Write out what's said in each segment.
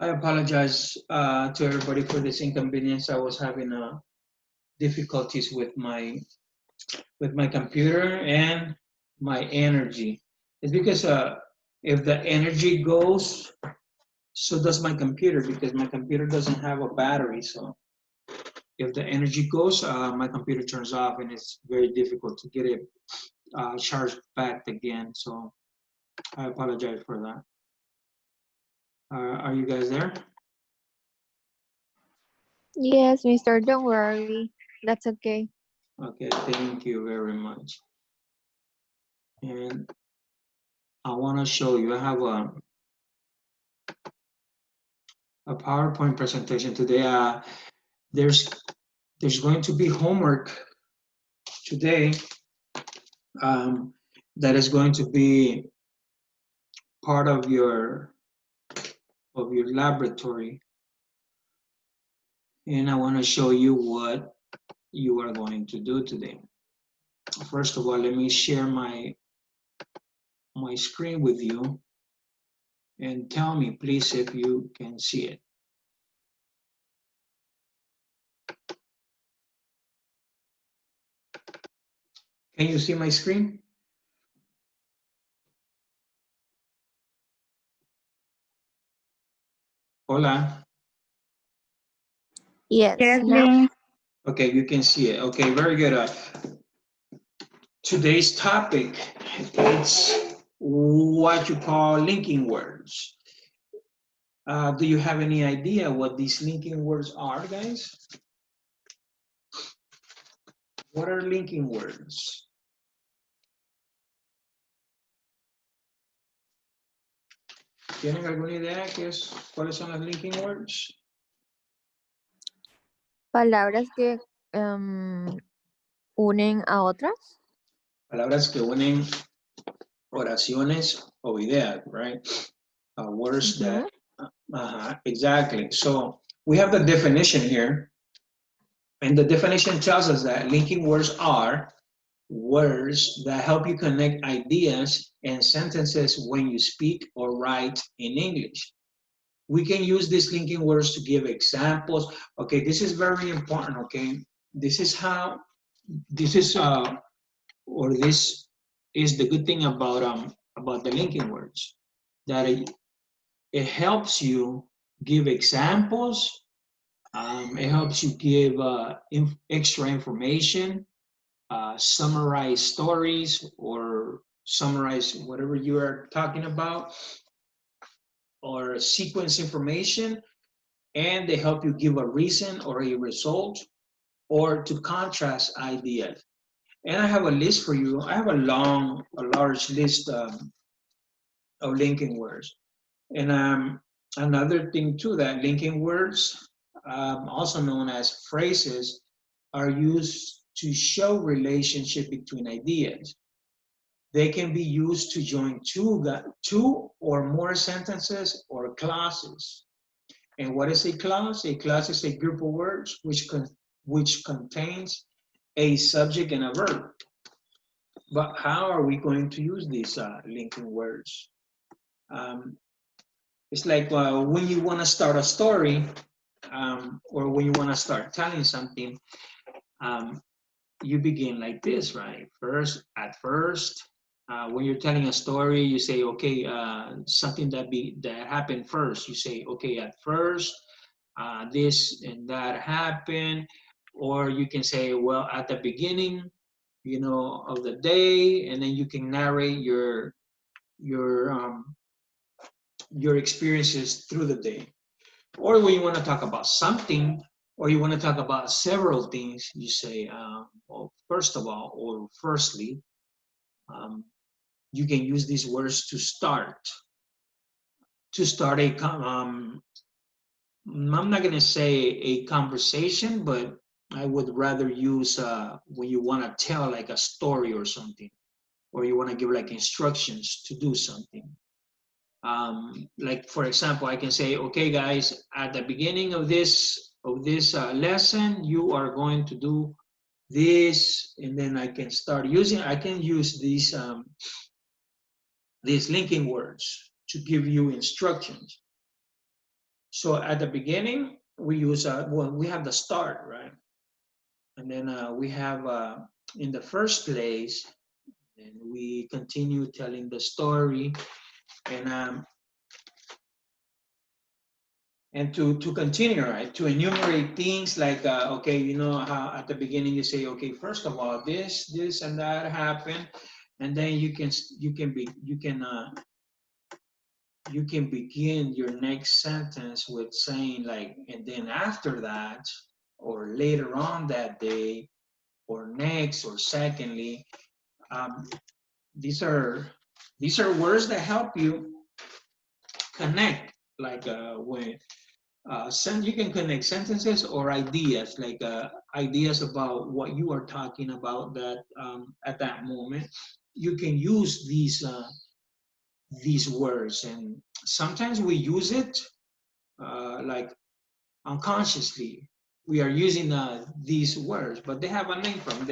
I apologize to everybody for this inconvenience. I was having difficulties with my computer and my energy. It's because if the energy goes, so does my computer, because my computer doesn't have a battery. So if the energy goes, my computer turns off, and it's very difficult to get it charged back again. So I apologize for that. Are you guys there? Yes, mister, don't worry. That's okay. Okay, thank you very much. And I want to show you, I have a PowerPoint presentation today. There's there's going to be homework today um, that is going to be part of your laboratory, and I want to show you what you are going to do today. First of all, let me share my screen with you, and tell me please if you can see it. Can you see my screen? Hola. Yes, Yes, now? Lynn. Okay, you can see it. Okay, very good. Today's topic is what you call linking words. Do you have any idea what these linking words are, guys? What are linking words? ¿Tienen alguna idea cuáles son las linking words? Palabras que unen a otras. Palabras que unen oraciones o ideas, right? Words that, Ujú. exactly. So we have the definition here, and the definition tells us that linking words are words that help you connect ideas and sentences when you speak or write in English. We can use these linking words to give examples. Okay, this is very important, okay? This is how, this is, or this is the good thing about the linking words, that it helps you give examples, it helps you give extra information, summarize stories or summarize whatever you are talking about, or sequence information, and they help you give a reason or a result, or to contrast ideas. And I have a list for you. I have a large list of linking words. And another thing too, that linking words, also known as phrases, are used to show relationship between ideas. They can be used to join two or more sentences or clauses. And what is a clause? A clause is a group of words which contains a subject and a verb. But how are we going to use these linking words? Um, it's like when you want to start a story, or when you want to start telling something, um, you begin like this, right? At first, when you're telling a story, you say, okay, something that happened first. You say, okay, at first, this and that happened, or you can say, well, at the beginning, of the day, and then you can narrate your um, your experiences through the day. Or when you want to talk about something, or you want to talk about several things, you say, well, first of all, or firstly, um, you can use these words to start I'm not going to say a conversation, but I would rather use when you want to tell like a story or something, or you want to give like instructions to do something. Like for example, I can say, okay, guys, at the beginning of this lesson, you are going to do this, and then I can use these linking words to give you instructions. So at the beginning, we use, well, we have the start, right? And then we have, in the first place, and we continue telling the story. And to continue, right, to enumerate things like, okay, you know how at the beginning you say, okay, first of all, this and that happened, and then you can begin your next sentence with saying like, and then after that, or later on that day, or next, or secondly. um, these are words that help you connect, like when you can connect sentences or ideas, like ideas about what you are talking about, that at that moment you can use these words. And sometimes we use it like unconsciously. We are using these words, but they have a name for them.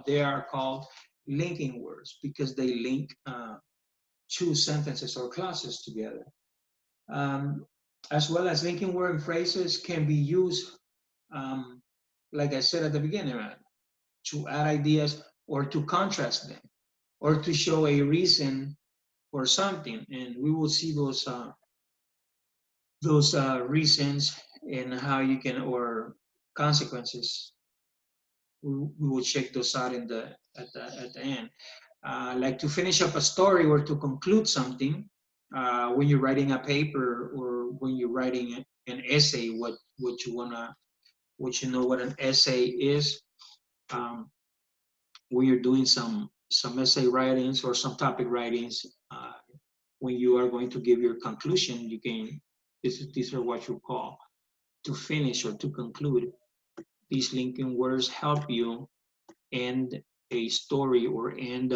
They are called linking words, because they link two sentences or clauses together. As well as linking word and phrases can be used, like I said at the beginning, right, to add ideas or to contrast them or to show a reason for something. And we will see those reasons and how you can, or consequences. We will check those out at the end. Like to finish up a story or to conclude something, when you're writing a paper or when you're writing an essay, what you know what an essay is. Um, when you're doing some essay writings or some topic writings, when you are going to give your conclusion, you can, these are what you call to finish or to conclude. These linking words help you end a story, or end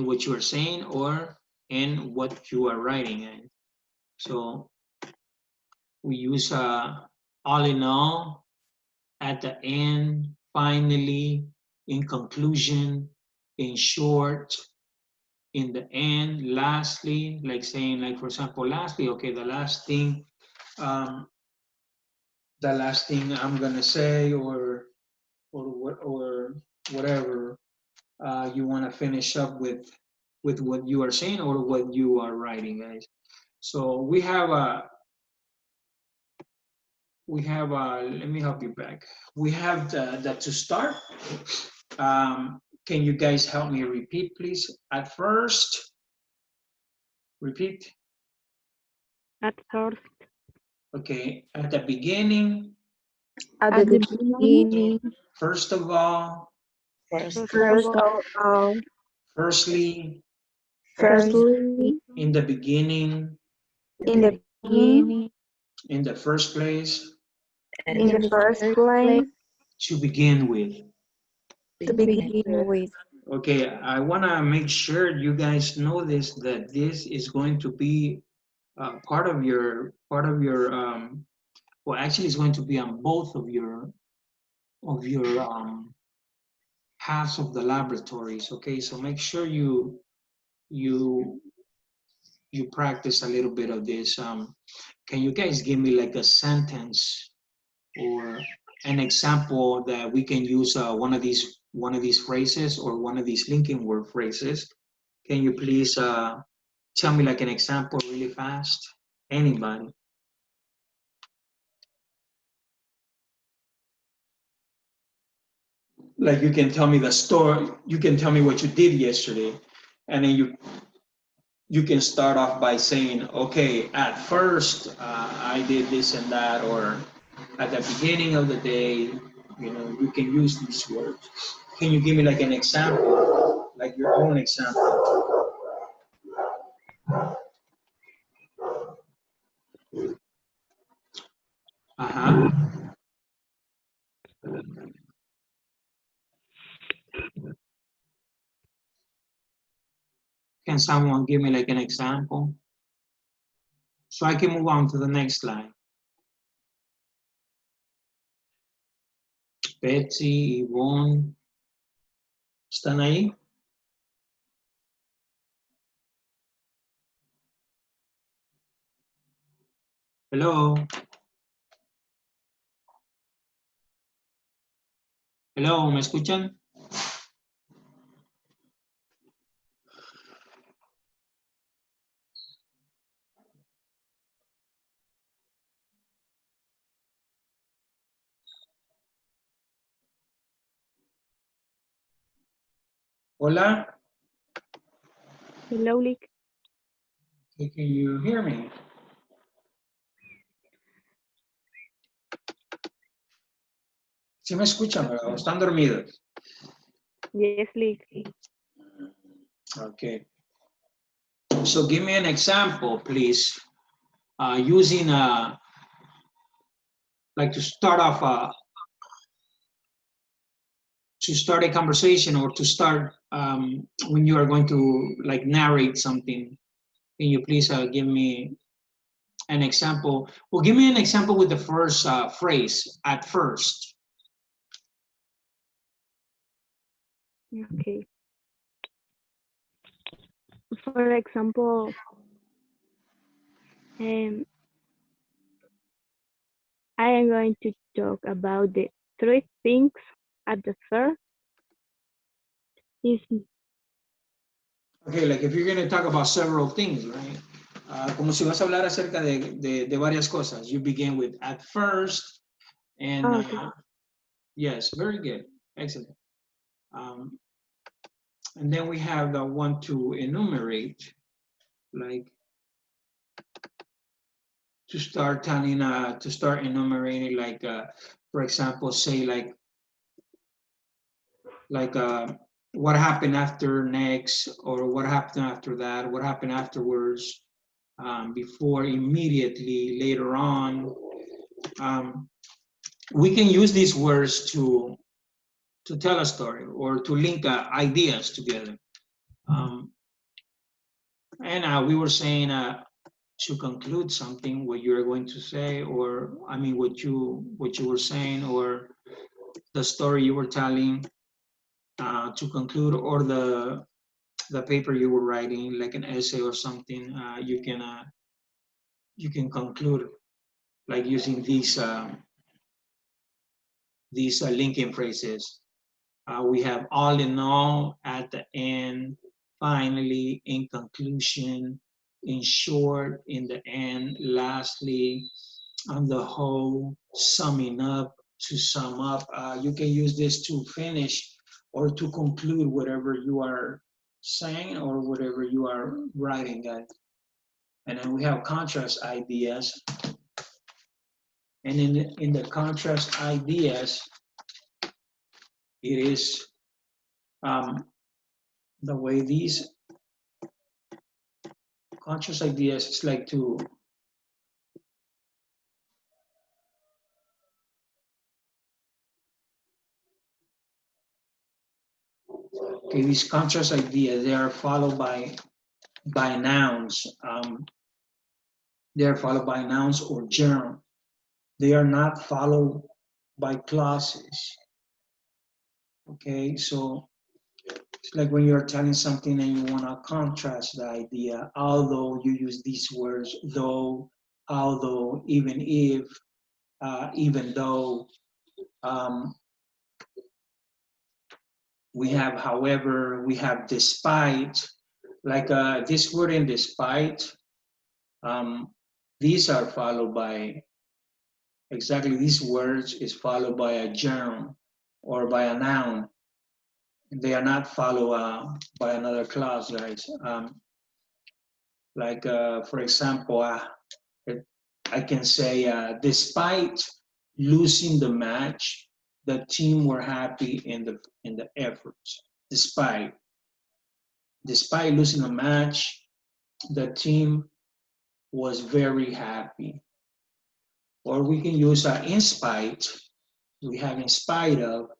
what you are saying, or end what you are writing. And so we use all in all, at the end, finally, in conclusion, in short, in the end, lastly, like saying, like for example, lastly, okay, the last thing I'm gonna say, or whatever you want to finish up with what you are saying or what you are writing, guys. So let me help you back. We have the to start. Can you guys help me repeat, please? At first, repeat. At first. Okay, at the beginning. At the beginning. First of all. First of all. Firstly. Firstly. In the beginning. In the beginning. In the first place. In the first place. To begin with. To begin with. Okay, I want to make sure you guys know this, that this is going to be part of your well, actually it's going to be on both of your halves of the laboratories. Okay, so make sure you practice a little bit of this. Can you guys give me like a sentence or an example that we can use one of these phrases or one of these linking word phrases? Can you please tell me like an example really fast? Anybody? Like you can tell me the story, you can tell me what you did yesterday, and then you can start off by saying, okay, at first I did this and that, or at the beginning of the day, you can use these words. Can you give me like an example, like your own example? Uh-huh. Can someone give me like an example? So I can move on to the next slide. Betsy, Yvonne, ¿están ahí? Hello. Hello, ¿me escuchan? Hola. Hello, Lick. Can you hear me? Sí me escuchan, pero están dormidos. Yes, Lick. Okay. So give me an example, please, using like to start off to start a conversation or to start when you are going to like narrate something. Can you please give me an example? Well, give me an example with the first phrase, at first. Okay. For example, I am going to talk about the 3 things at the first. Is Okay, like if you're going to talk about several things, right? Como si vas a hablar acerca de varias cosas. You begin with at first, and okay. yes, very good, excellent. And then we have the one to enumerate, like to start telling, to start enumerating, like for example, say like what happened after next, or what happened after that, what happened afterwards, before, immediately, later on. We can use these words to tell a story or to link ideas together. And we were saying to conclude something, what you're going to say, or I mean what you were saying, or the story you were telling, to conclude, or the paper you were writing, like an essay or something, you can conclude like using these linking phrases. We have all in all, at the end, finally, in conclusion, in short, in the end, lastly, on the whole, summing up, to sum up. You can use this to finish or to conclude whatever you are saying or whatever you are writing, guys. And then we have contrast ideas. And in the contrast ideas, it is the way these contrast ideas is like to okay, these contrast ideas, they are followed by nouns. They are followed by nouns or gerund. They are not followed by clauses. Okay, so it's like when you're telling something and you want to contrast the idea, although you use these words, though, although, even if, even though. We have however, we have despite, like this word in despite, these are followed by, exactly these words is followed by a gerund or by a noun. They are not followed by another clause, guys. Like for example, I can say, despite losing the match, the team were happy in the efforts. Despite losing the match, the team was very happy. Or we can use in spite. We have in spite of.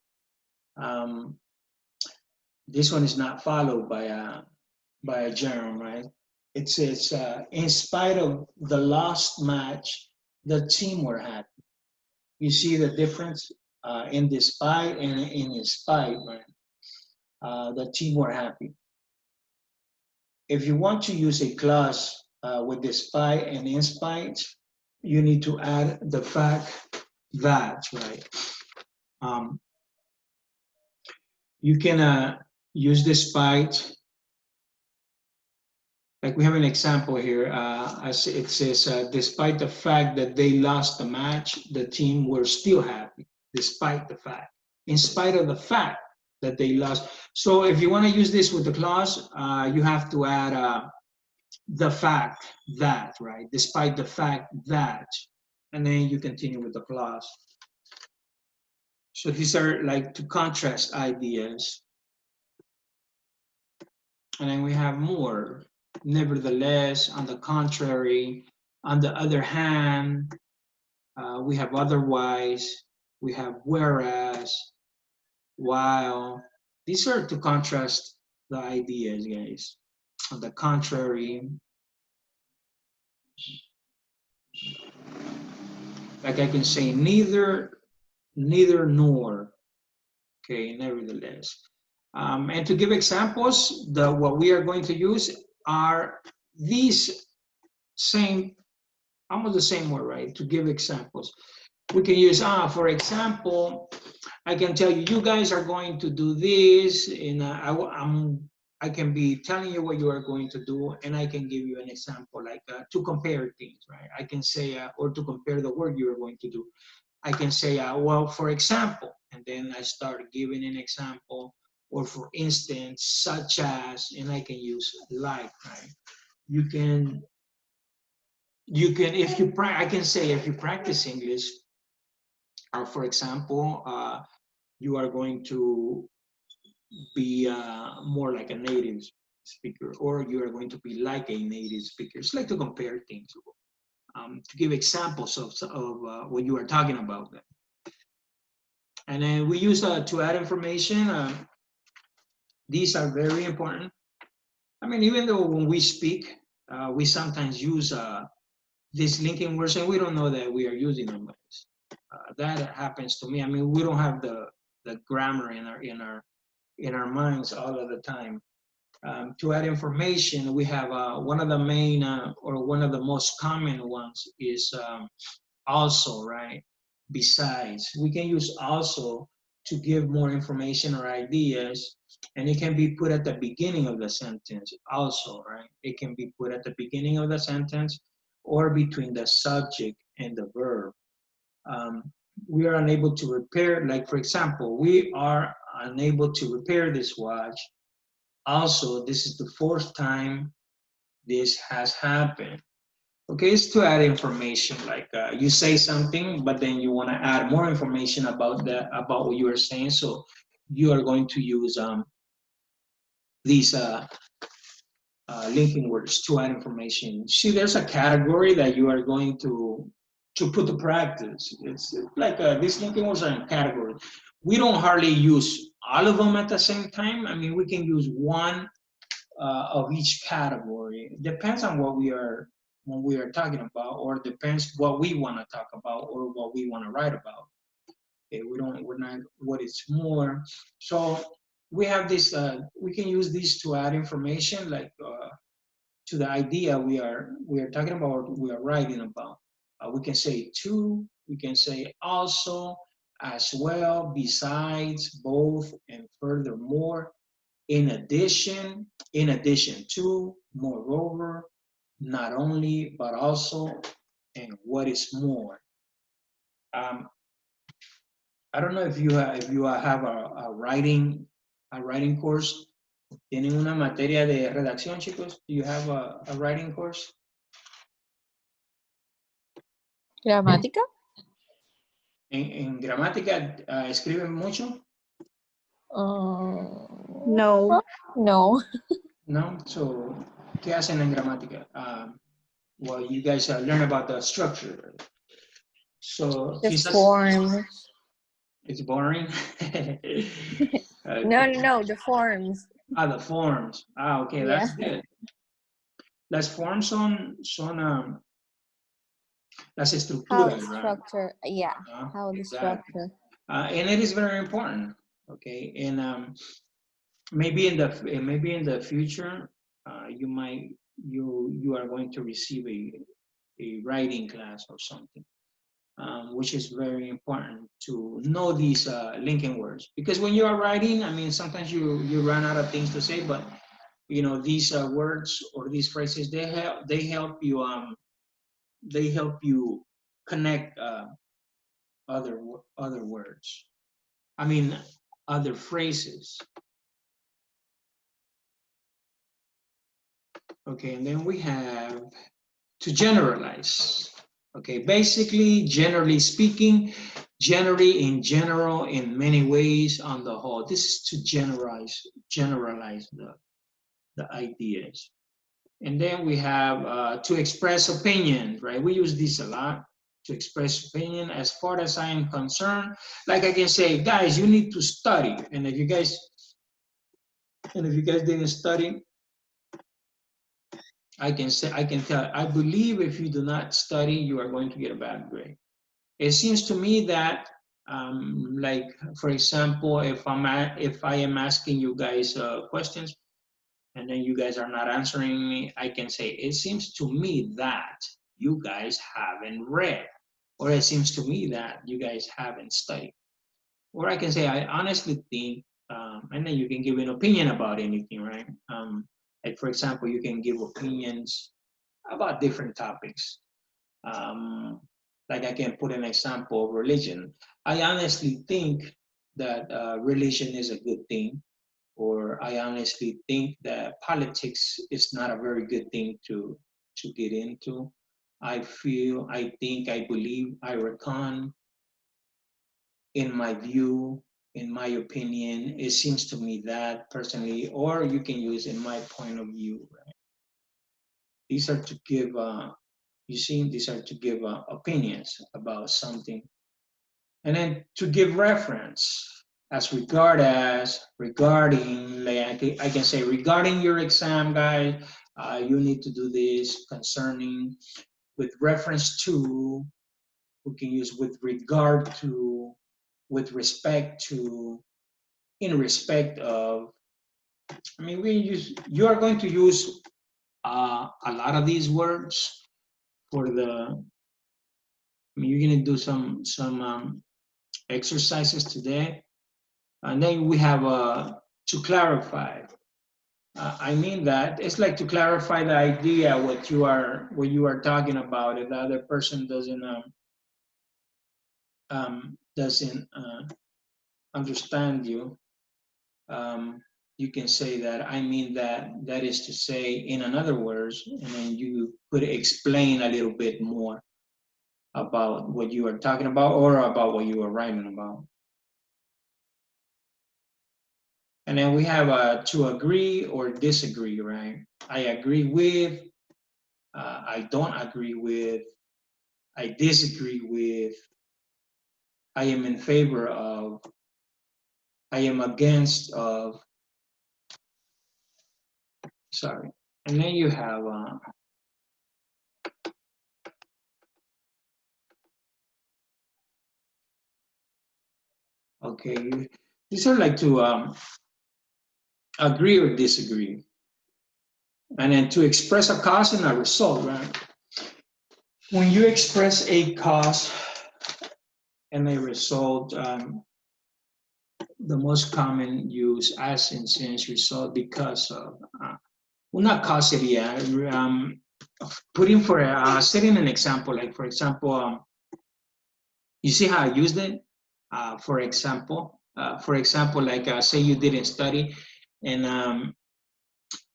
This one is not followed by a gerund, right? It says, in spite of the lost match, the team were happy. You see the difference in despite and in spite, right? The team were happy. If you want to use a clause with despite and in spite, you need to add the fact that, right? You can use despite, like we have an example here, as it says, despite the fact that they lost the match, the team were still happy, despite the fact, in spite of the fact that they lost. So if you want to use this with the clause, you have to add the fact that, right? Despite the fact that, and then you continue with the clause. So these are like to contrast ideas. And then we have more. Nevertheless, on the contrary, on the other hand, we have otherwise, we have whereas, while. These are to contrast the ideas, guys. On the contrary, like I can say neither nor, okay, nevertheless. And to give examples, what we are going to use are these same, almost the same word, right? To give examples. We can use, for example, I can tell you, you guys are going to do this, and I can be telling you what you are going to do, and I can give you an example, like to compare things, right? I can say, or to compare the work you are going to do. I can say, well, for example, and then I start giving an example, or for instance, such as, and I can use like, right? You can, if you, I can say, if you practice English, or for example, you are going to be more like a native speaker, or you are going to be like a native speaker. It's like to compare things, to give examples of what you are talking about. And then we use to add information. These are very important. I mean, even though when we speak, we sometimes use these linking words, and we don't know that we are using them. That happens to me. I mean, we don't have the grammar in our minds all of the time. To add information, we have one of the main or one of the most common ones is also, right? Besides, we can use also to give more information or ideas, and it can be put at the beginning of the sentence also, right? It can be put at the beginning of the sentence or between the subject and the verb. We are unable to repair, like for example, we are unable to repair this watch. Also, this is the fourth time this has happened. Okay, it's to add information, like you say something, but then you want to add more information about what you are saying. So you are going to use these linking words to add information. See, there's a category that you are going to put to practice. It's like these linking words are in category. We don't hardly use all of them at the same time. I mean, we can use one of each category. It depends on what we are talking about, or depends what we want to talk about or what we want to write about. Okay, we're not what it's more. So we have this. We can use these to add information, like to the idea we are talking about, we are writing about. We can say to. We can say also, as well, besides, both, and furthermore. In addition to, moreover, not only, but also, and what is more. I don't know if you have a writing course. ¿Tienen una materia de redacción, chicos? Do you have a writing course? ¿Gramática? En gramática escriben mucho? No. No. No. So, ¿qué hacen en gramática? Well, you guys learn about the structure. So The forms. It's boring. No, the forms. The forms. Okay, that's good. Las forms son las estructuras, How structure, right? Yeah, how the exactly. structure. And it is very important. Okay, and maybe in the future, you are going to receive a writing class or something, which is very important to know these linking words. Because when you are writing, I mean, sometimes you run out of things to say, but you know, these words or these phrases, they help you connect other words. I mean, other phrases. Okay, and then we have to generalize. Okay, basically, generally speaking, generally, in general, in many ways, on the whole. This is to generalize the ideas. And then we have to express opinion, right? We use this a lot, to express opinion. As far as I am concerned, like I can say, guys, you need to study. And if you guys didn't study, I can tell, I believe if you do not study, you are going to get a bad grade. It seems to me that, like, for example, if I am asking you guys questions, and then you guys are not answering me, I can say, it seems to me that you guys haven't read, or it seems to me that you guys haven't studied. Or I can say, I honestly think, and then you can give an opinion about anything, right? Like, for example, you can give opinions about different topics. Like I can put an example of religion. I honestly think that religion is a good thing, or I honestly think that politics is not a very good thing to get into. I feel, I think, I believe, I reckon, in my view, in my opinion, it seems to me that personally, or you can use in my point of view, right? These are to give, these are to give opinions about something. And then to give reference, regarding, like I can say, regarding your exam, guys, you need to do this, concerning, with reference to, we can use with regard to, with respect to, in respect of. I mean, you are going to use a lot of these words for the, I mean, you're gonna do some exercises today. And then we have to clarify. I mean that it's like to clarify the idea what you are talking about. If the other person doesn't understand you, you can say that I mean that. That is to say, in another words, and then you could explain a little bit more about what you are talking about or about what you are writing about. And then we have to agree or disagree, right? I agree with, I don't agree with, I disagree with, I am in favor of, I am against of, sorry. And then you have, okay, these are like to agree or disagree. And then to express a cause and a result, right? When you express a cause and a result, the most common use, as in, since, result, because of, well, not cause it, yeah. Putting for setting an example, like for example, you see how I used it. For example, like say you didn't study, and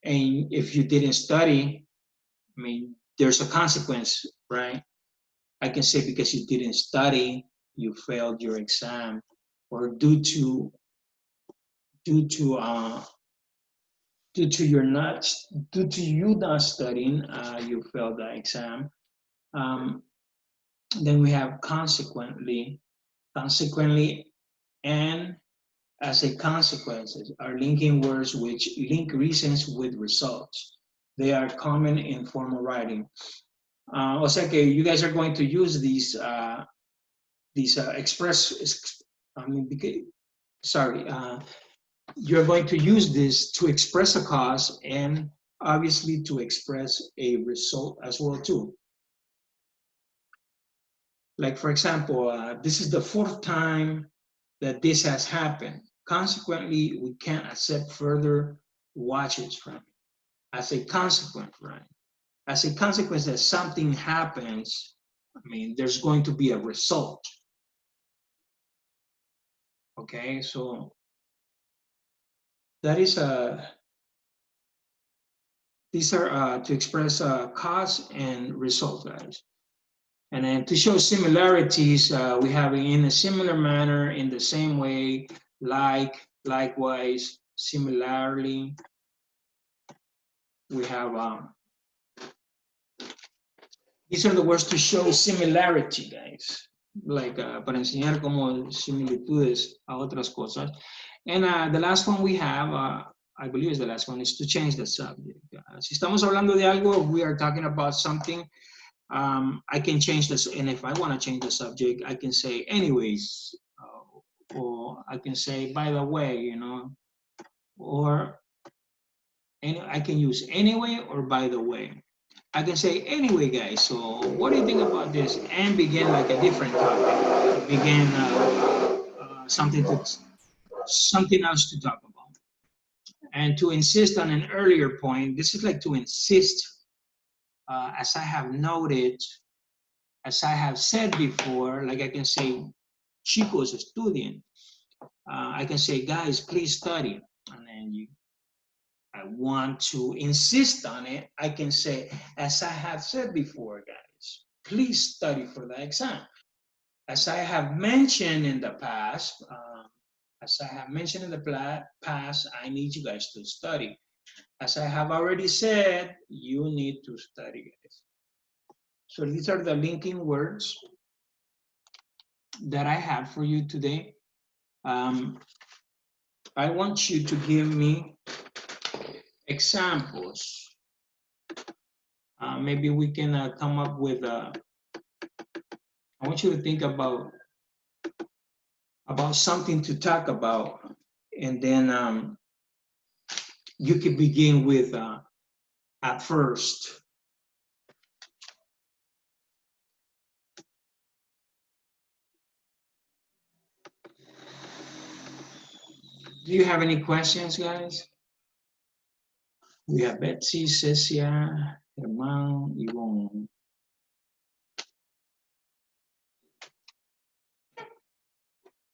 if you didn't study, I mean, there's a consequence, right? I can say because you didn't study, you failed your exam, or due to you not studying, you failed the exam. Then we have consequently, and as a consequences are linking words which link reasons with results. They are common in formal writing. O sea que you guys are going to use these you're going to use this to express a cause and obviously to express a result as well too. Like, for example, this is the 4th time that this has happened. Consequently, we can't accept further watches from it. As a consequence, right? As a consequence that something happens, I mean, there's going to be a result. Okay, so that is these are to express cause and result, guys. And then to show similarities, we have in a similar manner, in the same way, like, likewise, similarly. We have, these are the words to show similarity, guys. Like, para enseñar como similitudes a otras cosas. And the last one we have, I believe is the last one, is to change the subject. Si estamos hablando de algo, we are talking about something, I can change this, and if I want to change the subject, I can say anyways, or I can say by the way, you know, or I can use anyway or by the way. I can say anyway, guys, so what do you think about this? And begin like a different topic, begin something else to talk about. And to insist on an earlier point, this is like to insist, as I have noted, as I have said before, like I can say, chicos estudien. I can say, guys, please study. And then I want to insist on it. I can say, as I have said before, guys, please study for the exam. As I have mentioned in the past, I need you guys to study. As I have already said, you need to study, guys. So these are the linking words that I have for you today. I want you to give me examples. Maybe we can come up with I want you to think about something to talk about, and then you could begin with at first. Do you have any questions, guys? We have Betsy, Cecia, Herman, Yvonne.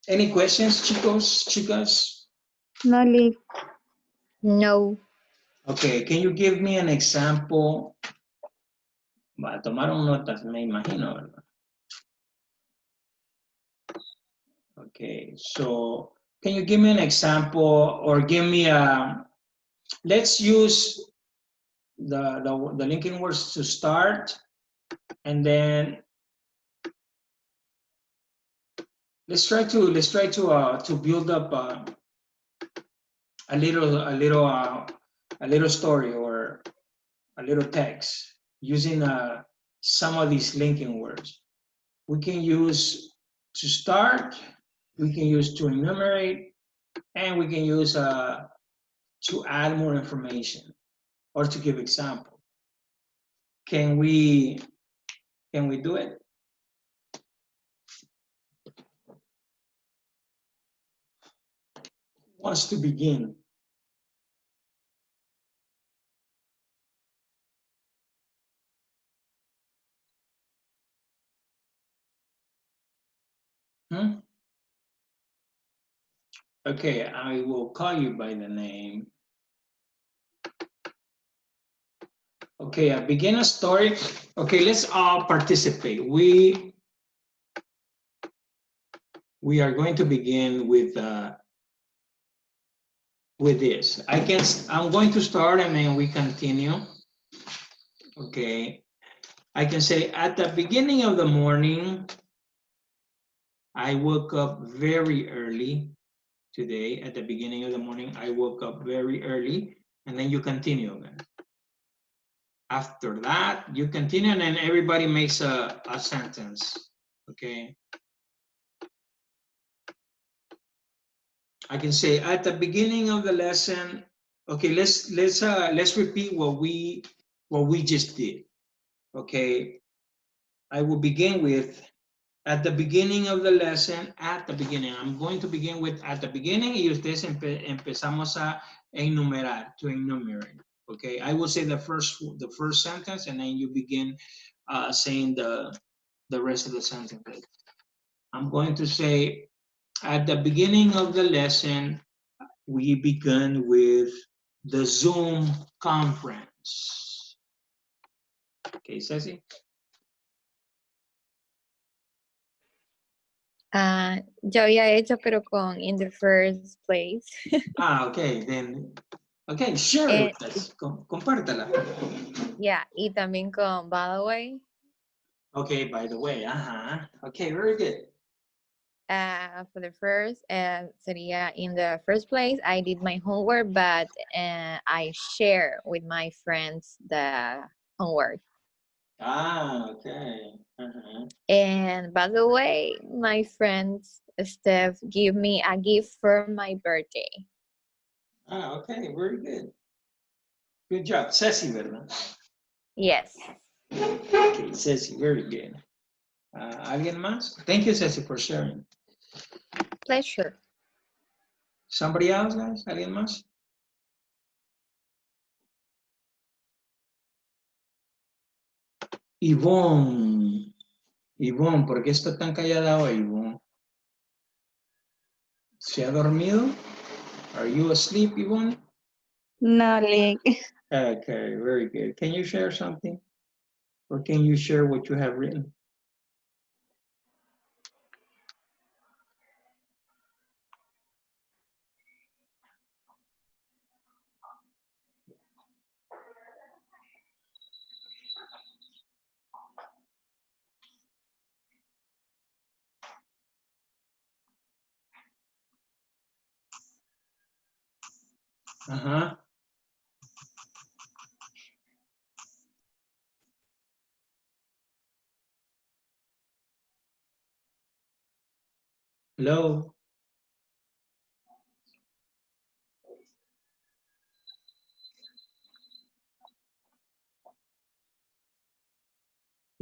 Any questions, chicos, chicas? No, Lee. No. Okay, can you give me an example? Tomaron notas, me imagino, ¿verdad? Okay, so can you give me an example or give me a, let's use the linking words to start, and then let's try to build up a little story or a little text using some of these linking words. We can use to start, we can use to enumerate, and we can use to add more information or to give example. Can we do it? Who wants to begin? Okay, I will call you by the name. Okay, begin a story. Okay, let's all participate. We are going to begin with this. I'm going to start and then we continue. Okay, I can say at the beginning of the morning, I woke up very early today. At the beginning of the morning, I woke up very early, and then you continue again. After that, you continue, and then everybody makes a sentence. Okay. I can say at the beginning of the lesson. Okay, let's repeat what we just did. Okay, I will begin with At the beginning of the lesson, at the beginning. I'm going to begin with at the beginning y ustedes empezamos a enumerar, to enumerate. Okay, I will say the first sentence and then you begin saying the rest of the sentence. I'm going to say, at the beginning of the lesson, we began with the Zoom conference. Okay, Ceci? Yo había hecho, pero con in the first place. Okay, then, okay, sure, compártela. Yeah, y también con by the way. Okay, by the way, okay, very good. For the first, sería in the first place, I did my homework, but I share with my friends the homework. Okay. And by the way, my friend Steph gave me a gift for my birthday. Okay, very good. Good job. Ceci, ¿verdad? Yes. Okay, Ceci, very good. ¿Alguien más? Thank you, Ceci, for sharing. Pleasure. Somebody else, guys? ¿Alguien más? Ivonne. Ivonne, ¿por qué está tan callada hoy, Ivonne? ¿Se ha dormido? Are you asleep, Ivonne? No, Link. Okay, very good. Can you share something? Or can you share what you have written? Hello?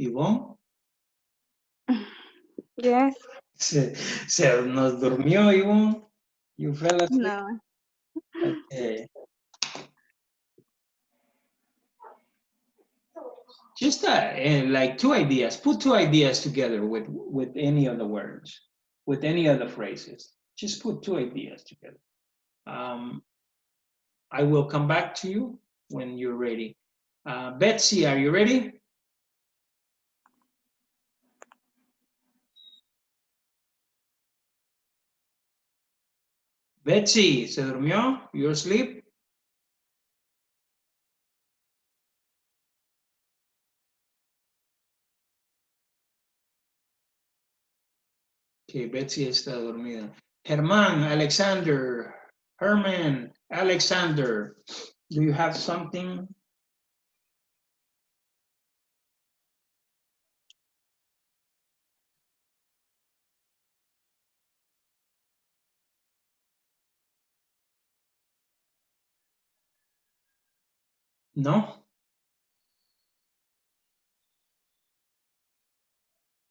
Ivonne? Yes. Se nos durmió, Ivonne. You fell asleep? No. Okay. Just like two ideas. Put two ideas together with any of the words, with any of the phrases. Just put two ideas together. I will come back to you when you're ready. Betsy, are you ready? Betsy, ¿se durmió? You asleep? Okay, Betsy está dormida. Germán, Alexander, Herman, Alexander, do you have something? No?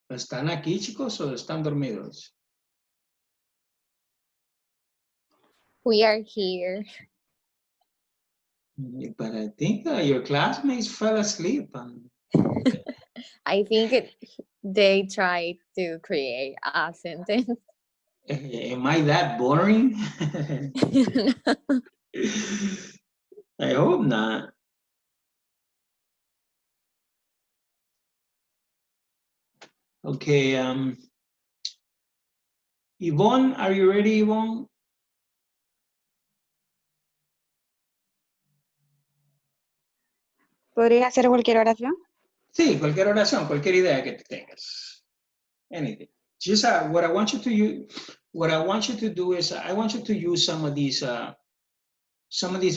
¿Están aquí, chicos, o están dormidos? We are here. But I think your classmates fell asleep. I think they tried to create a sentence. Am I that boring? I hope not. Okay, Yvonne, are you ready, Yvonne? ¿Podría hacer cualquier oración? Sí, cualquier oración, cualquier idea que tengas. Anything. Just what I want you to do is I want you to use some of these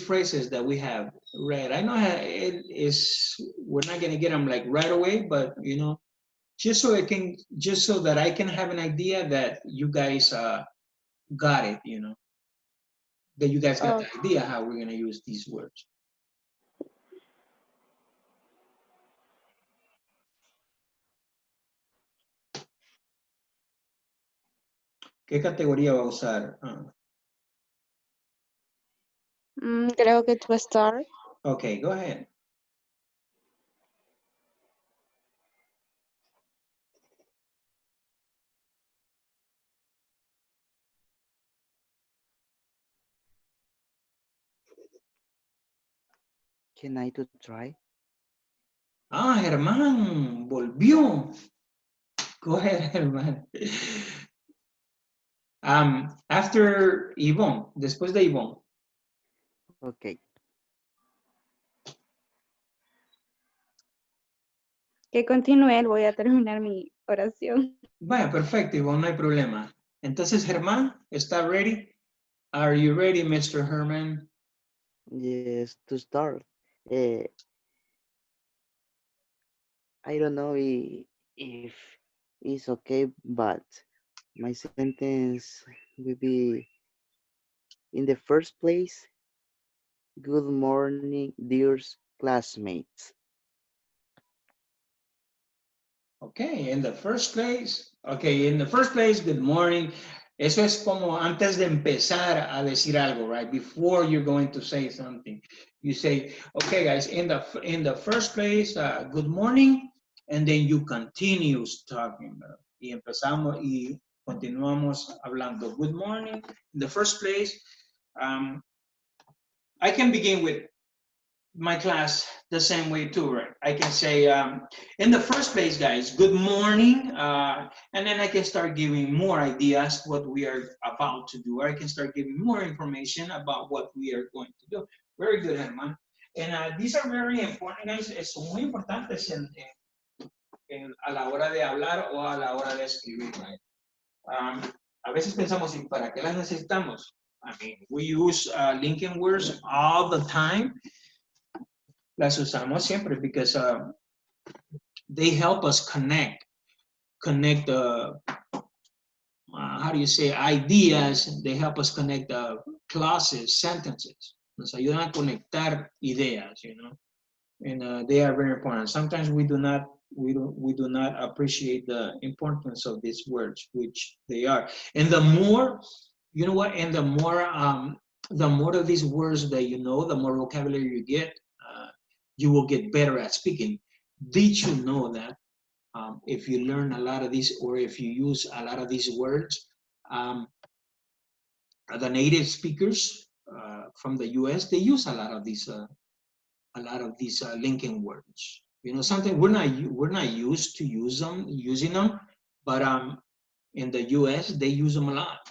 phrases that we have read. I know we're not going to get them like right away, but you know, just so that I can have an idea that you guys got it, you know, that you guys got the idea how we're going to use these words. ¿Qué categoría va a usar? Creo que to start. Okay, go ahead. Can I to try? Ah, Germán, volvió. Go ahead, Germán. After Yvonne, después de Yvonne. Okay. Que continúe, voy a terminar mi oración. Vaya, perfecto, Yvonne, no hay problema. Entonces, Germán, ¿está ready? Are you ready, Mr. Herman? Yes, to start. I don't know if it's okay, but my sentence will be in the first place, good morning, dear classmates. Okay, in the first place. Okay, in the first place, good morning. Eso es como antes de empezar a decir algo, right? Before you're going to say something. You say, okay, guys, in the first place, good morning, and then you continue talking. Y empezamos y continuamos hablando. Good morning. In the first place, I can begin with my class the same way too, right? I can say, in the first place, guys, good morning, and then I can start giving more ideas what we are about to do, or I can start giving more information about what we are going to do. Very good, Herman. And these are very important, guys. Son muy importantes a la hora de hablar o a la hora de escribir, right? A veces pensamos, ¿y para qué las necesitamos? I mean, we use linking words all the time. Las usamos siempre because they help us connect how do you say, ideas. They help us connect clauses, sentences. Nos ayudan a conectar ideas, you know, and they are very important. Sometimes we do not appreciate the importance of these words, which they are. And the more, you know what, and the more of these words that you know, the more vocabulary you get, you will get better at speaking. Did you know that if you learn a lot of these, or if you use a lot of these words, the native speakers from the U.S., they use a lot of these linking words. You know, something we're not used to using them, but in the U.S. they use them a lot.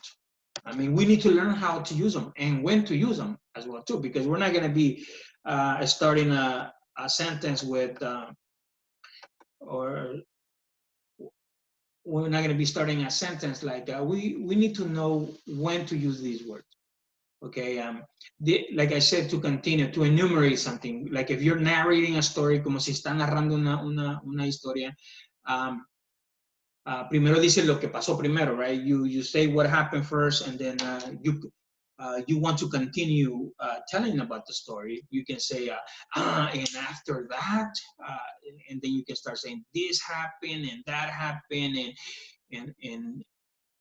I mean, we need to learn how to use them and when to use them as well too, because we're not going to be starting a sentence with, or we're not going to be starting a sentence like we need to know when to use these words. Okay, like I said, to continue, to enumerate something, like if you're narrating a story, como si está narrando una historia, primero dice lo que pasó primero, right? You say what happened first, and then you want to continue telling about the story. You can say, and after that, and then you can start saying this happened and that happened,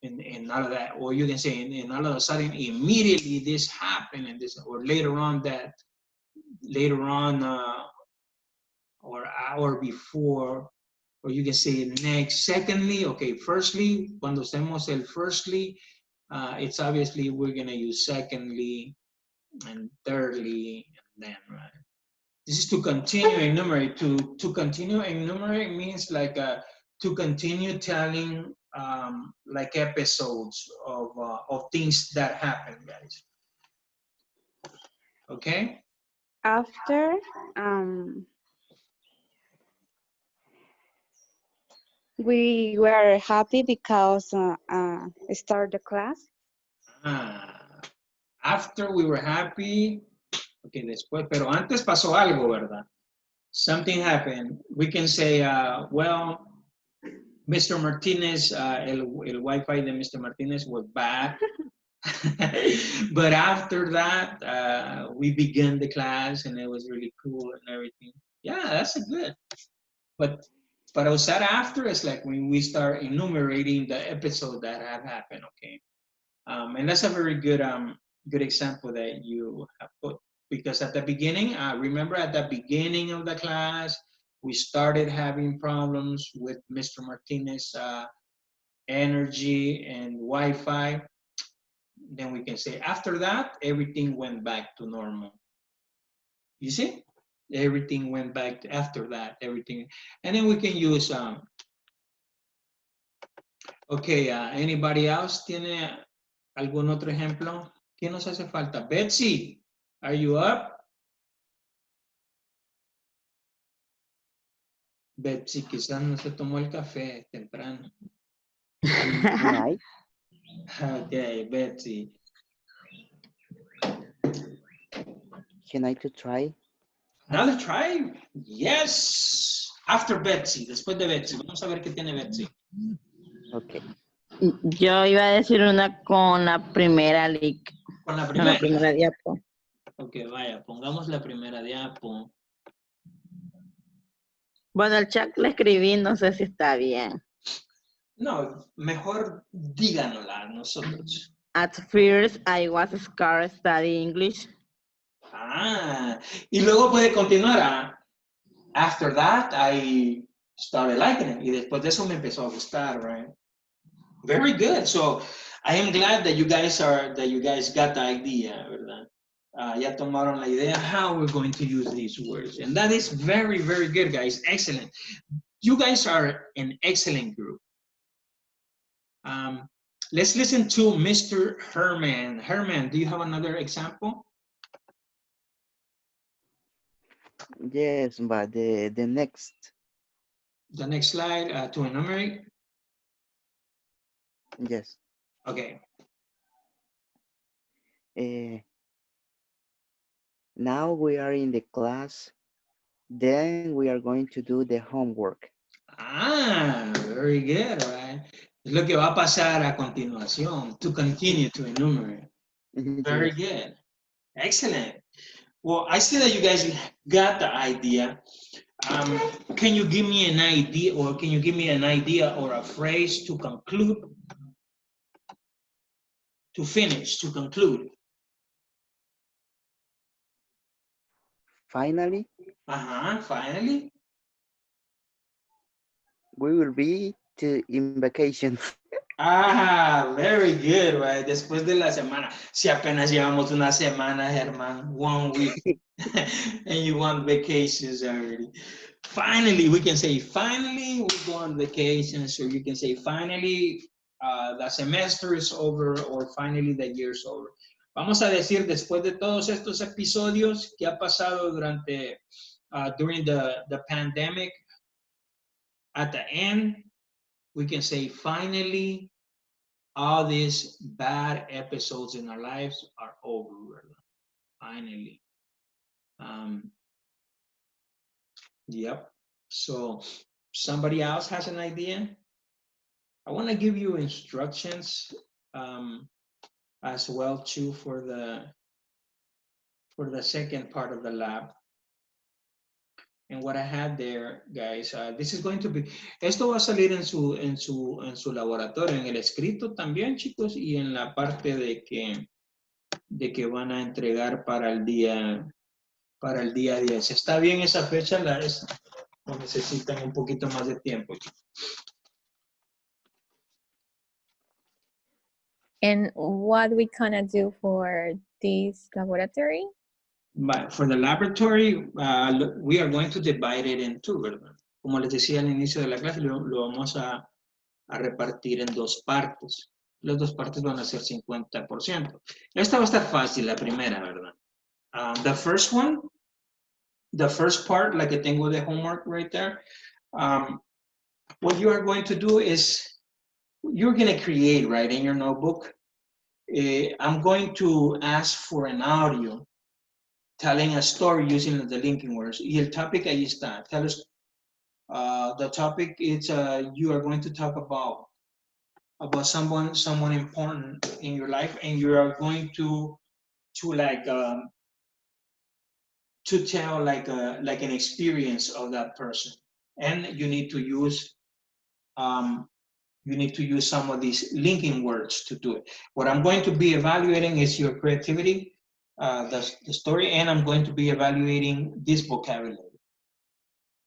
and all of that. Or you can say, and all of a sudden, immediately this happened, and this, or later on, or before. Or you can say next, secondly, okay, firstly, cuando hacemos el firstly, it's obviously we're gonna use secondly and thirdly, and then, right? This is to continue enumerate. To continue enumerate means like to continue telling like episodes of things that happen, guys. Okay? After, we were happy because start the class. After we were happy, okay, después, pero antes pasó algo, ¿verdad? Something happened. We can say, well, Mr. Martinez, el Wi-Fi de Mr. Martinez was bad. But after that, we began the class and it was really cool and everything. Yeah, that's a good. But para usar after is like when we start enumerating the episode that have happened, okay? And that's a very good example that you have put, because at the beginning, remember at the beginning of the class, we started having problems with Mr. Martinez energy and Wi-Fi. Then we can say after that, everything went back to normal. You see? Everything went back after that, everything. And then we can use, okay, anybody else tiene algún otro ejemplo? ¿Qué nos hace falta? Betsy, are you up? Betsy quizás no se tomó el café temprano. Right? Okay, Betsy. Can I to try? Another try? Yes. After Betsy, después de Betsy. Vamos a ver qué tiene Betsy. Okay. Yo iba a decir una con la primera link, Con la con la primera. primera diapo. Ok, vaya, pongamos la primera diapo. Bueno, el chat la escribí, no sé si está bien. No, mejor díganosla a nosotros. At first, I was scared studying English. Y luego puede continuar. After that, I started liking it. Y después de eso me empezó a gustar, right? Very good. So I am glad that you guys got the idea, ¿verdad? Ya tomaron la idea how we're going to use these words. And that is very, very good, guys. Excellent. You guys are an excellent group. Let's listen to Mr. Herman. Herman, do you have another example? Yes, but the next. The next slide, to enumerate. Yes. Okay. Now we are in the class. Then we are going to do the homework. Very good, right? Es lo que va a pasar a continuación. To continue to enumerate. Very Yes. good. Excellent. Well, I see that you guys got the idea. Can you give me an idea, or can you give me an idea or a phrase to conclude? To finish, to conclude. Finally, Finally. we will be in vacation. Very good, right? Después de la semana. Si apenas llevamos una semana, Herman, 1 week, and you want vacations already. Finally, we can say, finally, we go on vacation. So you can say, finally, the semester is over, or finally, the year's over. Vamos a decir, después de todos estos episodios que ha pasado durante, during the pandemic, at the end, we can say, finally, all these bad episodes in our lives are over. Finally. Yep. So somebody else has an idea? I want to give you instructions as well too for the second part of the lab. And what I had there, guys, this is going to be, esto va a salir en su laboratorio, en el escrito también, chicos, y en la parte de que van a entregar para el día 10. ¿Está bien esa fecha? ¿O necesitan un poquito más de tiempo? And what we gonna do for this laboratory? But for the laboratory, we are going to divide it in two, ¿verdad? Como les decía al inicio de la clase, lo vamos a repartir en 2 partes. Las 2 partes van a ser 50%. Esta va a estar fácil, la primera, ¿verdad? The first one, the first part, la que tengo de homework right there, what you are going to do is, you're going to create, right, in your notebook. I'm going to ask for an audio telling a story using the linking words. Y el topic ahí está. Tell us, the topic is, you are going to talk about someone important in your life, and you are going to like to tell like an experience of that person, and you need to use You need to use some of these linking words to do it. What I'm going to be evaluating is your creativity, the story, and I'm going to be evaluating this vocabulary.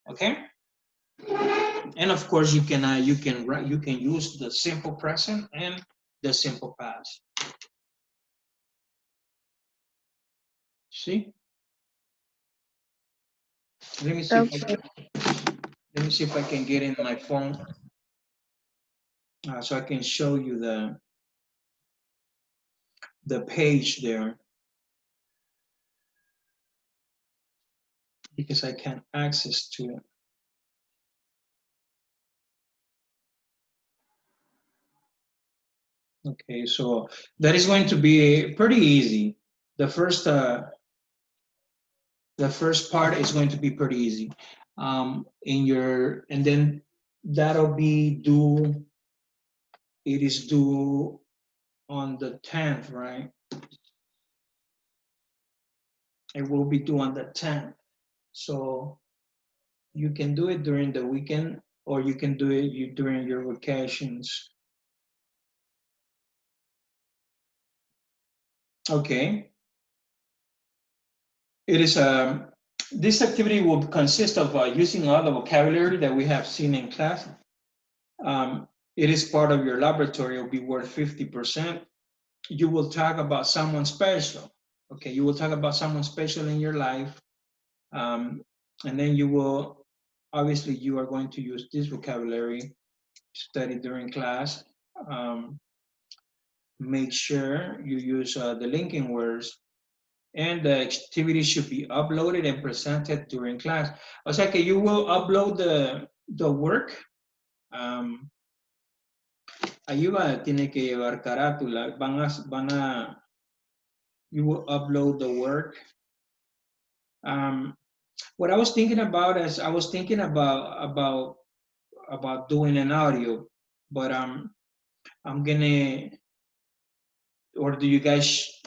Okay? And of course, you can use the simple present and the simple past. See? Let me see if I can get in my phone so I can show you the page there, because I can't access to it. Okay, so that is going to be pretty easy. The first part is going to be pretty easy. And then that'll be due. It is due on the 10th, right? It will be due on the 10th. So you can do it during the weekend, or you can do it during your vacations. Okay. It is this activity will consist of using all the vocabulary that we have seen in class. It is part of your laboratory. It will be worth 50%. You will talk about someone special. Okay, you will talk about someone special in your life. And then you will, obviously, you are going to use this vocabulary, study during class. Make sure you use the linking words, and the activity should be uploaded and presented during class. O sea que you will upload the work. Ahí tiene que llevar carátula. You will upload the work. What I was thinking about is about doing an audio, but I'm gonna. Or do you guys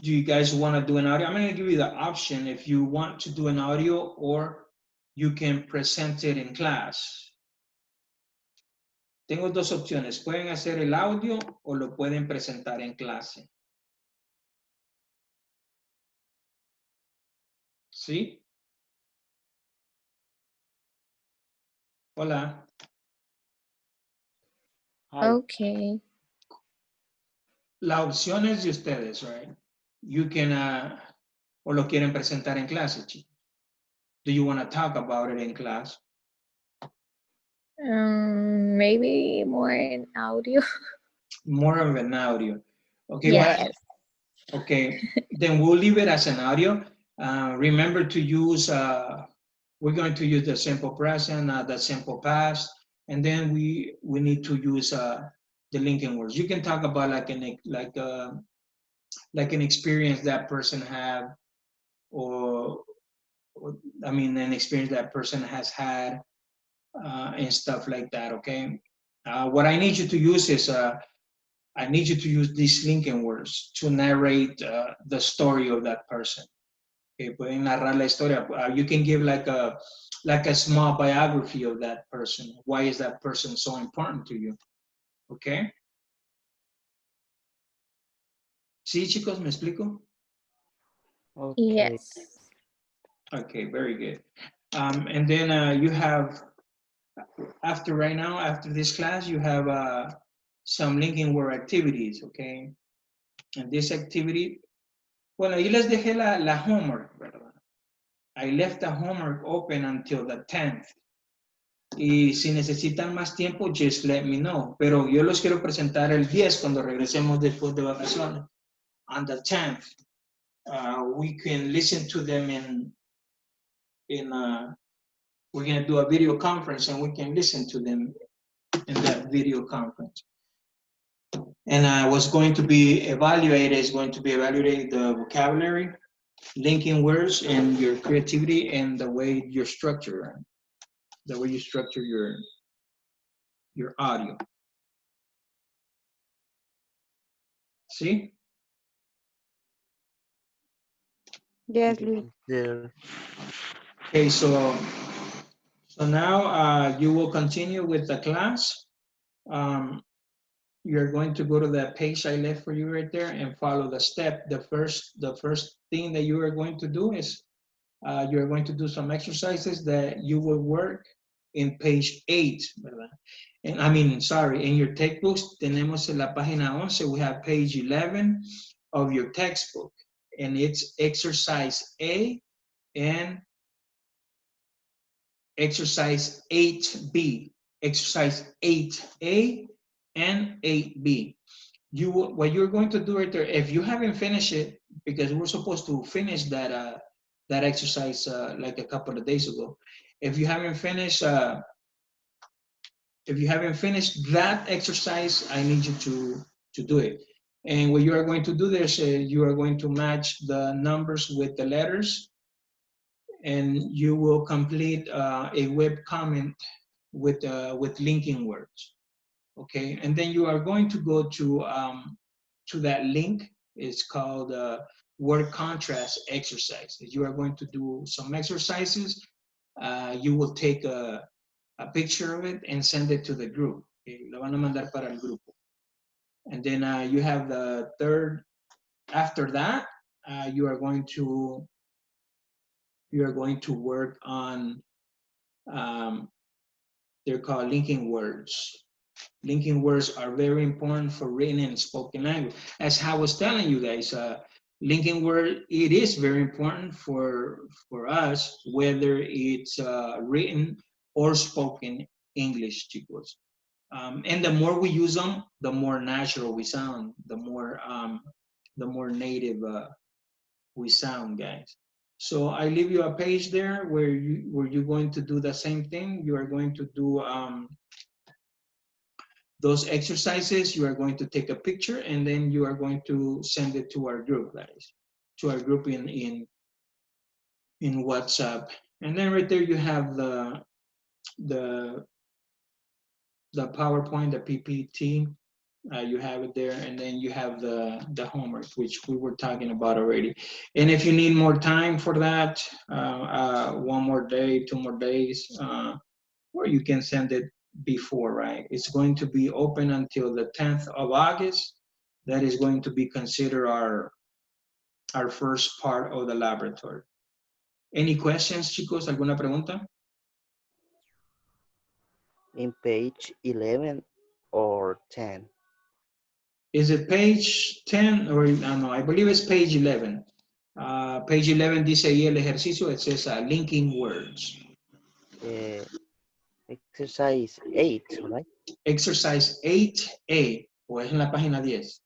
want to do an audio? I'm going to give you the option if you want to do an audio, or you can present it in class. Tengo dos opciones. Pueden hacer el audio o lo pueden presentar en clase. ¿Sí? Hola. Okay. La opción es de ustedes, right? You can, o lo quieren presentar en clase, chicos. Do you want to talk about it in class? Maybe more in audio. More of an audio. Okay. Yes. Okay, then we'll leave it as an audio. Remember to use, we're going to use the simple present, the simple past, and then we need to use the linking words. You can talk about like an experience that person had, or I mean, an experience that person has had, and stuff like that. Okay. What I need you to use is I need you to use these linking words to narrate the story of that person. Okay, pueden narrar la historia. You can give like a small biography of that person. Why is that person so important to you? Okay. Sí, chicos, ¿me explico? Okay. Yes. Okay, very good. And then you have, after this class, you have some linking word activities, okay? And this activity, bueno, ahí les dejé la homework, ¿verdad? I left the homework open until the 10th. Y si necesitan más tiempo, just let me know. Pero yo los quiero presentar el 10 cuando regresemos después de vacaciones. On the 10th, we can listen to them we're going to do a video conference, and we can listen to them in that video conference. And what's going to be evaluated is going to be evaluating the vocabulary, linking words, and your creativity, and the way you structure your audio. See? Yes, Luis. There. Okay, so now you will continue with the class. you're going to go to the page I left for you right there and follow the step. The first thing that you are going to do is you're going to do some exercises that you will work in page 8, ¿verdad? And I mean, sorry, in your textbooks, tenemos en la página 11, we have page 11 of your textbook, and it's exercise A and exercise 8B, exercise 8A and 8B. What you're going to do right there, if you haven't finished it, because we're supposed to finish that that exercise like a couple of days ago. If you haven't finished that exercise, I need you to do it. And what you are going to do there is you are going to match the numbers with the letters, and you will complete a web comment with linking words. Okay, and then you are going to go to that link. It's called word contrast exercise. You are going to do some exercises. You will take a picture of it and send it to the group. Okay? Lo van a mandar para el grupo. And then you have the third. After that, you are going to work on. They're called linking words. Linking words are very important for written and spoken language. As I was telling you guys, linking word, it is very important for us, whether it's written or spoken English, chicos. And the more we use them, the more natural we sound, the more native we sound, guys. So I leave you a page there where you're going to do the same thing. You are going to do those exercises. You are going to take a picture, and then you are going to send it to our group, guys, to our group in WhatsApp. And then right there you have the PowerPoint, the PPT. You have it there, and then you have the homework, which we were talking about already. And if you need more time for that, 1 more day, 2 more days, or you can send it before, right? It's going to be open until the 10th of August. That is going to be considered our first part of the laboratory. Any questions, chicos? ¿Alguna pregunta? In page 11 or 10? Is it page 10 or no? I believe it's page 11. Page 11 dice ahí el ejercicio. It says linking words. Exercise 8, right? Exercise 8A, o es en la página 10.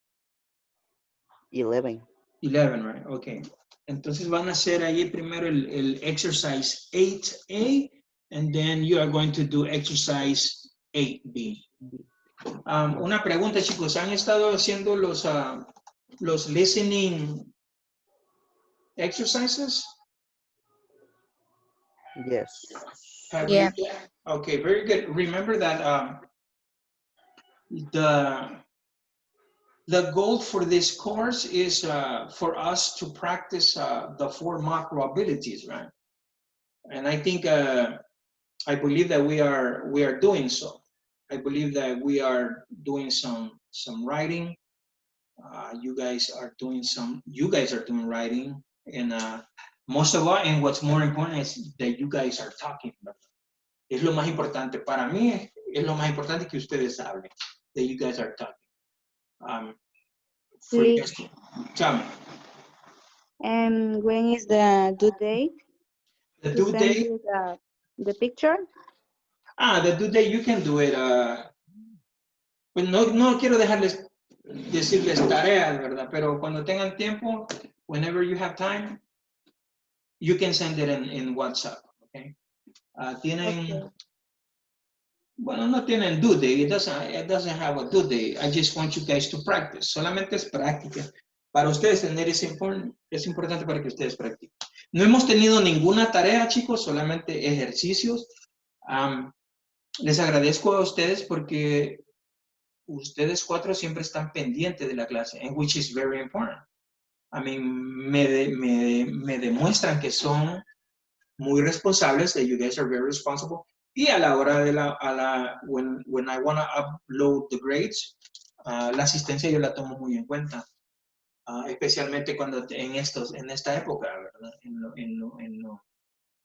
11. 11, right? Okay. Entonces van a hacer ahí primero el exercise 8A, and then you are going to do exercise 8B. Una pregunta, chicos, ¿han estado haciendo los listening exercises? Yes. Yeah. Okay, very good. Remember that the goal for this course is for us to practice the 4 macro abilities, right? And I think I believe that we are doing so. I believe that we are doing some writing. You guys are doing writing, and most of all, and what's more important is that you guys are talking. Es lo más importante para mí. Es lo más importante que ustedes hablen. That you guys are talking. Tell me. And when is the due date? The To due send date. you the picture? The due date, you can do it. Pues no quiero decirles tareas, ¿verdad? Pero cuando tengan tiempo, whenever you have time, you can send it in WhatsApp, okay? Okay. Bueno, no tienen due date. It doesn't have a due date. I just want you guys to practice. Solamente es práctica. Para ustedes tener es importante para que ustedes practiquen. No hemos tenido ninguna tarea, chicos, solamente ejercicios. Les agradezco a ustedes porque ustedes 4 siempre están pendientes de la clase, and which is very important. I mean, me demuestran que son muy responsables, that you guys are very responsible. Y a la hora de when I want to upload the grades, La asistencia yo la tomo muy en cuenta, especialmente cuando en esta época, ¿verdad?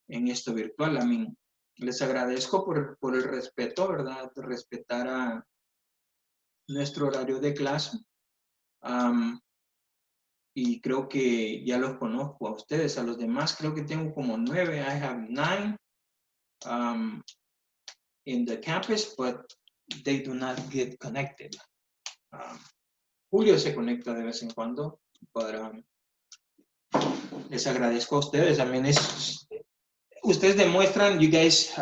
En esto virtual. Les agradezco por el respeto, ¿verdad? Respetar a nuestro horario de clase. Y creo que ya los conozco a ustedes. A los demás creo que tengo como 9. I have 9 in the campus, but they do not get connected. Julio se conecta de vez en cuando, pero les agradezco a ustedes. También ustedes demuestran, you guys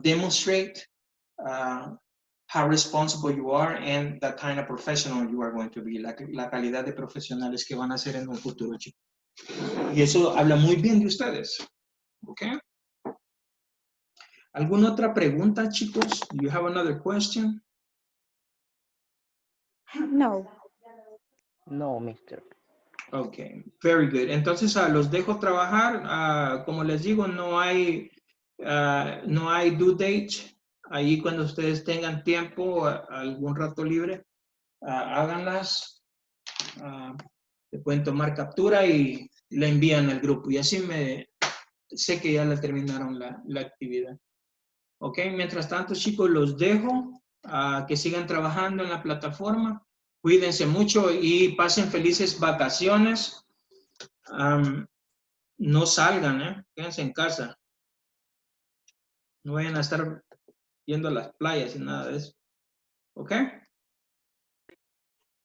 demonstrate how responsible you are and the kind of professional you are going to be, la calidad de profesionales que van a ser en un futuro, chicos. Y eso habla muy bien de ustedes. ¿Ok? ¿Alguna otra pregunta, chicos? Do you have another question? No. No, mister. Ok, very good. Entonces, los dejo trabajar. Como les digo, no hay due date. Ahí cuando ustedes tengan tiempo, algún rato libre, háganlas. Le pueden tomar captura y la envían al grupo. Y así sé que ya la terminaron la actividad. Ok, mientras tanto, chicos, los dejo que sigan trabajando en la plataforma. Cuídense mucho y pasen felices vacaciones. No salgan, quédense en casa. No vayan a estar yendo a las playas y nada de eso. ¿Ok?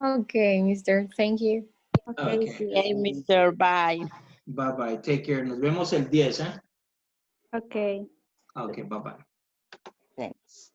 Okay, mister. Thank you. Okay, Okay. see you. Okay, Mr. Bye. Bye bye. Take care. Nos vemos el 10, ¿eh? Okay. Ok, bye bye. Thanks.